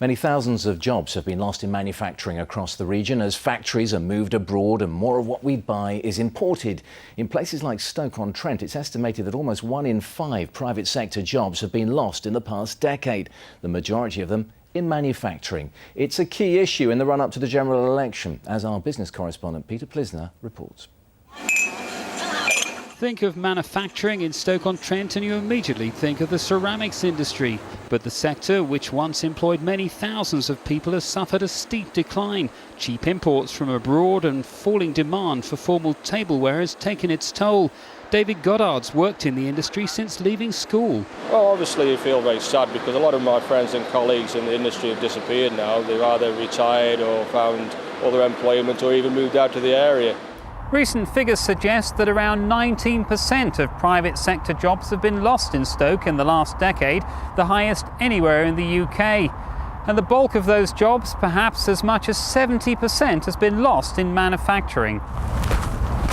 Many thousands of jobs have been lost in manufacturing across the region as factories are moved abroad and more of what we buy is imported. In places like Stoke-on-Trent, it's estimated that almost 1 in 5 private sector jobs have been lost in the past decade, the majority of them in manufacturing. It's a key issue in the run-up to the general election, as our business correspondent Peter Plisner reports. Think of manufacturing in Stoke-on-Trent and you immediately think of the ceramics industry. But the sector, which once employed many thousands of people, has suffered a steep decline. Cheap imports from abroad and falling demand for formal tableware has taken its toll. David Goddard's worked in the industry since leaving school. Well, obviously you feel very sad because a lot of my friends and colleagues in the industry have disappeared now. They've either retired or found other employment or even moved out to the area. Recent figures suggest that around 19% of private sector jobs have been lost in Stoke in the last decade, the highest anywhere in the UK. And the bulk of those jobs, perhaps as much as 70%, has been lost in manufacturing.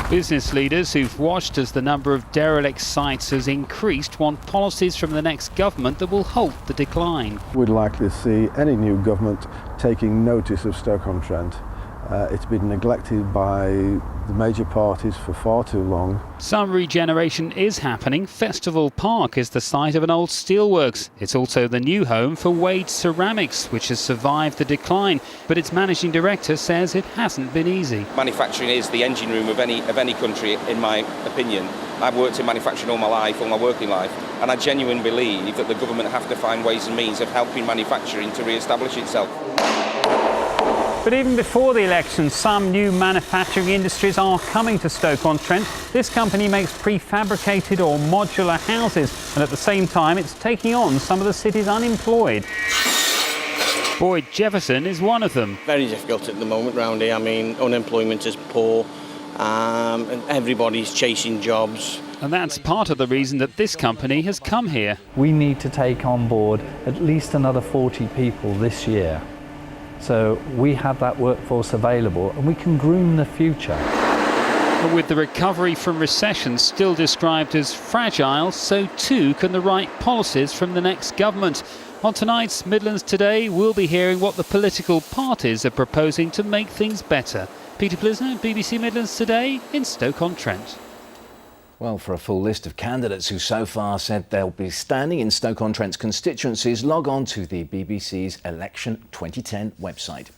Business leaders who've watched as the number of derelict sites has increased want policies from the next government that will halt the decline. We'd like to see any new government taking notice of Stoke-on-Trent. It's been neglected by the major parties for far too long. Some regeneration is happening. Festival Park is the site of an old steelworks. It's also the new home for Wade Ceramics, which has survived the decline. But its managing director says it hasn't been easy. Manufacturing is the engine room of any country, in my opinion. I've worked in manufacturing all my life, all my working life, and I genuinely believe that the government have to find ways and means of helping manufacturing to re-establish itself. But even before the election, some new manufacturing industries are coming to Stoke-on-Trent. This company makes prefabricated or modular houses, and at the same time it's taking on some of the city's unemployed. Boyd Jefferson is one of them. Very difficult at the moment round here. I mean, unemployment is poor, and everybody's chasing jobs. And that's part of the reason that this company has come here. We need to take on board at least another 40 people this year. So we have that workforce available and we can groom the future. But with the recovery from recession still described as fragile, so too can the right policies from the next government. On tonight's Midlands Today, we'll be hearing what the political parties are proposing to make things better. Peter Plisner, BBC Midlands Today in Stoke-on-Trent. Well, for a full list of candidates who so far said they'll be standing in Stoke-on-Trent's constituencies, log on to the BBC's Election 2010 website.